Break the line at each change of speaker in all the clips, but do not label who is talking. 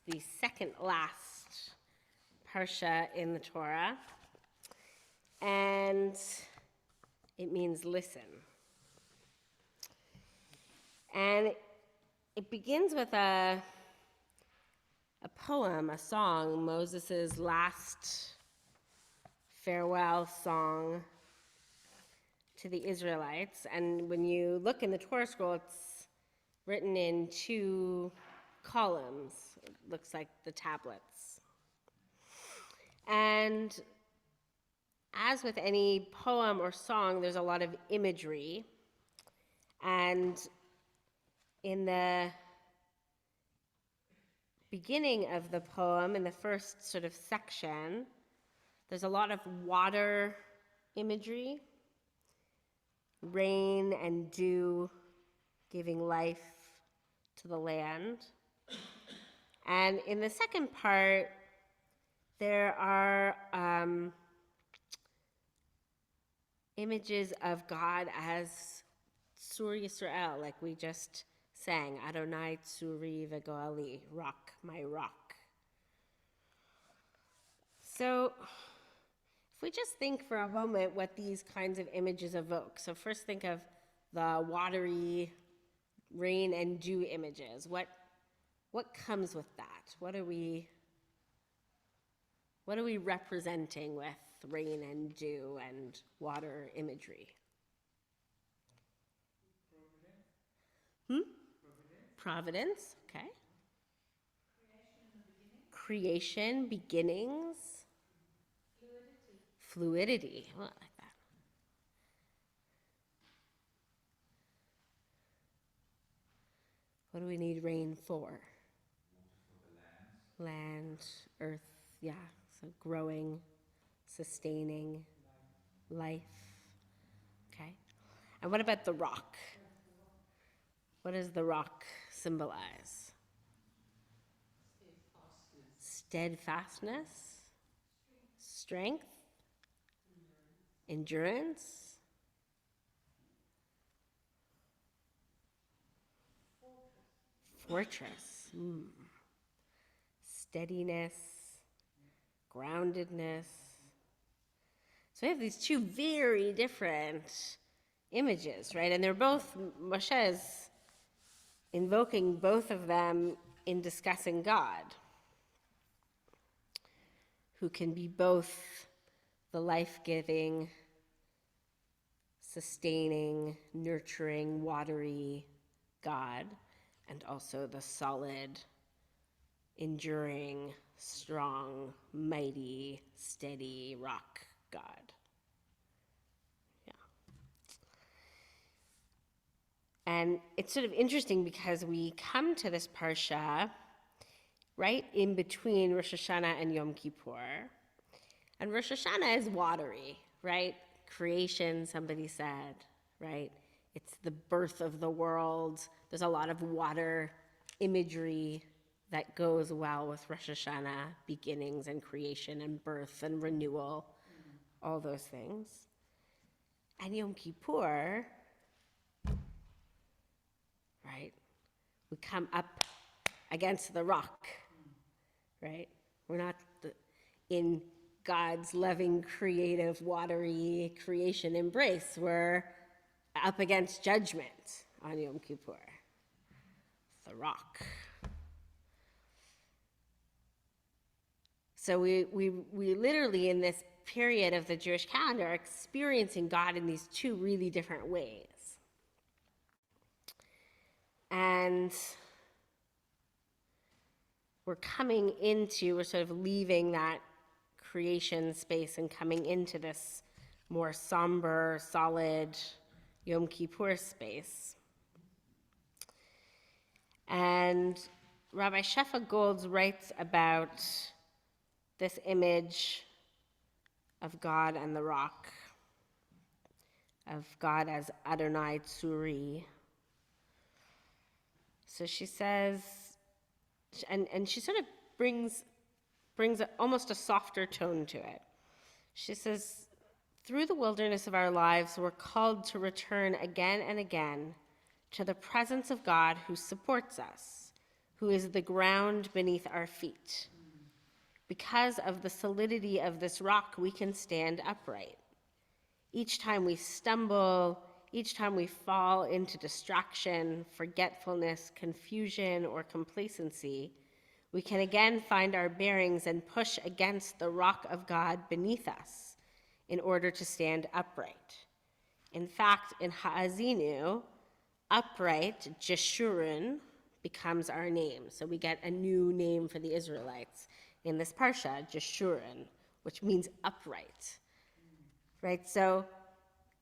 the second last parsha in the Torah, and it means listen. And it begins with a poem, a song, Moses' last farewell song to the Israelites. And when you look in the Torah scroll, it's written in 2 columns. It looks like the tablets. And as with any poem or song, there's a lot of imagery. And in the beginning of the poem, in the first sort of section, there's a lot of water imagery, rain and dew giving life to the land. And in the second part, there are images of God as Sur Yisrael, like we just sang, Adonai Tsuri V'Goali, rock, my rock. So if we just think for a moment what these kinds of images evoke. So first think of the watery rain and dew images. What comes with that? What are we representing with rain and dew and water imagery? Providence, okay. Creation, beginnings. Fluidity. Well, I like that. What do we need rain for? Land, earth, yeah. So growing, sustaining, life. Okay. And what about the rock? What does the rock symbolize? Steadfastness, strength, endurance, fortress, steadiness, groundedness. So we have these 2 very different images, right? And they're both, Moshe is invoking both of them in discussing God, who can be both the life-giving, sustaining, nurturing, watery God, and also the solid, enduring, strong, mighty, steady rock God. Yeah. And it's sort of interesting because we come to this parsha right in between Rosh Hashanah and Yom Kippur. And Rosh Hashanah is watery, right? Creation, somebody said, right? It's the birth of the world. There's a lot of water imagery that goes well with Rosh Hashanah, beginnings and creation and birth and renewal, all those things. And Yom Kippur, right? We come up against the rock, right? We're not in God's loving, creative, watery creation embrace. We're up against judgment on Yom Kippur, the rock. So we literally, in this period of the Jewish calendar, are experiencing God in these 2 really different ways. And we're sort of leaving that creation space and coming into this more somber, solid Yom Kippur space. And Rabbi Shefa Golds writes about this image of God and the rock, of God as Adonai Tsuri. So she says, and she sort of brings almost a softer tone to it. She says, through the wilderness of our lives, we're called to return again and again to the presence of God who supports us, who is the ground beneath our feet. Because of the solidity of this rock, we can stand upright. Each time we stumble, each time we fall into distraction, forgetfulness, confusion, or complacency, we can again find our bearings and push against the rock of God beneath us in order to stand upright. In fact, in Ha'azinu, upright, Jeshurun, becomes our name. So we get a new name for the Israelites in this parsha, Jeshurun, which means upright, right? So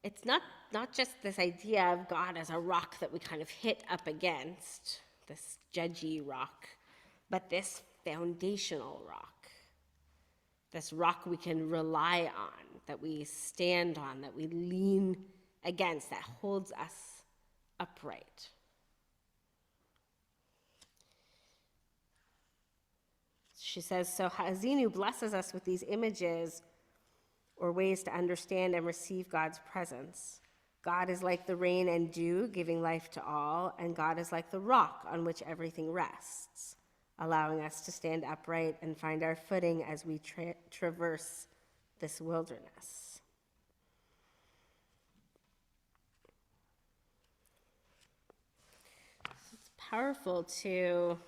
it's not just this idea of God as a rock that we kind of hit up against, this judgy rock, but this foundational rock, this rock we can rely on, that we stand on, that we lean against, that holds us upright. She says, so Ha'azinu blesses us with these images or ways to understand and receive God's presence. God is like the rain and dew, giving life to all, and God is like the rock on which everything rests, allowing us to stand upright and find our footing as we traverse this wilderness. It's powerful to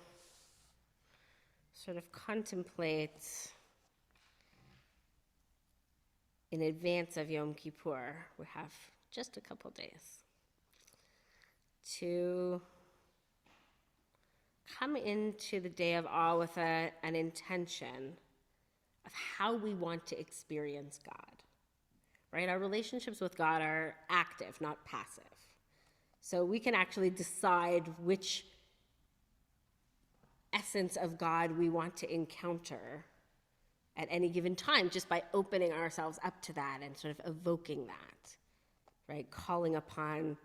sort of contemplate in advance of Yom Kippur. We have just a couple days to come into the day of awe with an intention of how we want to experience God, right? Our relationships with God are active, not passive. So we can actually decide which essence of God we want to encounter at any given time just by opening ourselves up to that and sort of evoking that, right? Calling upon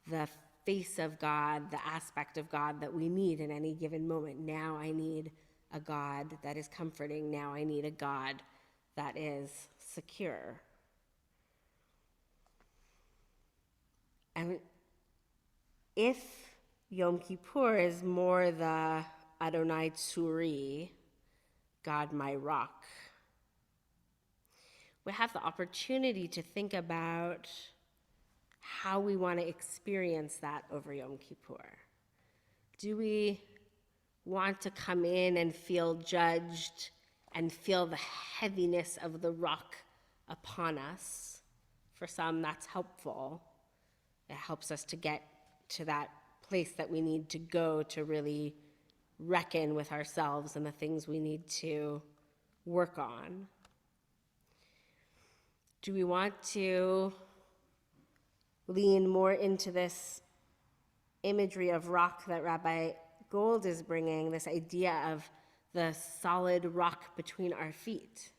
the face of God, the aspect of God that we need in any given moment. Now I need a God that is comforting. Now I need a God that is secure. And if Yom Kippur is more the Adonai Tsuri, God my rock, we have the opportunity to think about how we want to experience that over Yom Kippur. Do we want to come in and feel judged and feel the heaviness of the rock upon us? For some, that's helpful. It helps us to get to that place that we need to go to really reckon with ourselves and the things we need to work on. Do we want to lean more into this imagery of rock that Rabbi Gold is bringing, this idea of the solid rock between our feet?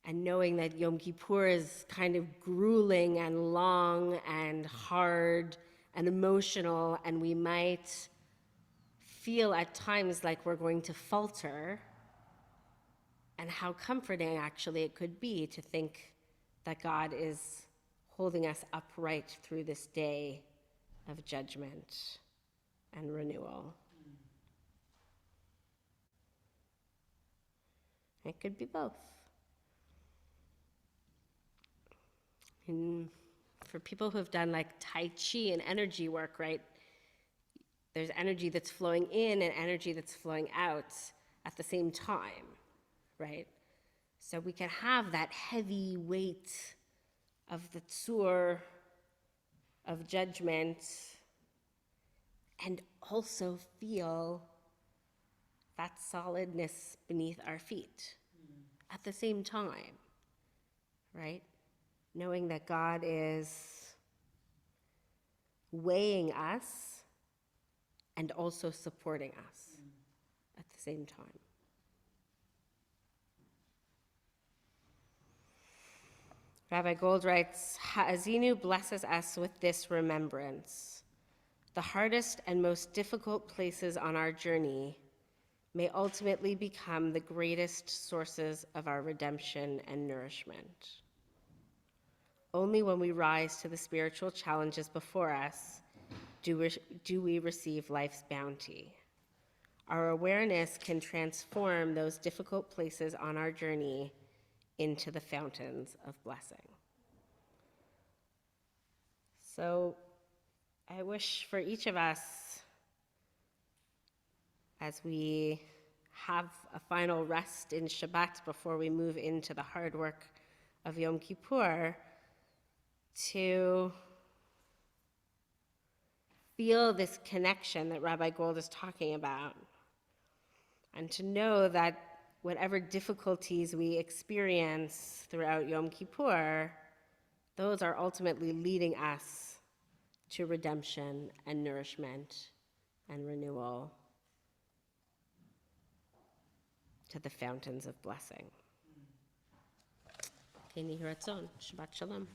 And knowing that Yom Kippur is kind of grueling and long and hard and emotional, and we might feel at times like we're going to falter, and how comforting actually it could be to think that God is holding us upright through this day of judgment and renewal. It could be both. And for people who have done like Tai Chi and energy work, right, there's energy that's flowing in and energy that's flowing out at the same time, right? So we can have that heavy weight of the tzur, of judgment, and also feel that solidness beneath our feet at the same time, right? Knowing that God is weighing us and also supporting us at the same time. Rabbi Gold writes, Ha'azinu blesses us with this remembrance. The hardest and most difficult places on our journey may ultimately become the greatest sources of our redemption and nourishment. Only when we rise to the spiritual challenges before us do we receive life's bounty. our awareness can transform those difficult places on our journey into the fountains of blessing. So I wish for each of us, as we have a final rest in Shabbat before we move into the hard work of Yom Kippur, to feel this connection that Rabbi Gold is talking about, and to know that whatever difficulties we experience throughout Yom Kippur, those are ultimately leading us to redemption and nourishment and renewal, to the fountains of blessing. Shabbat Shalom.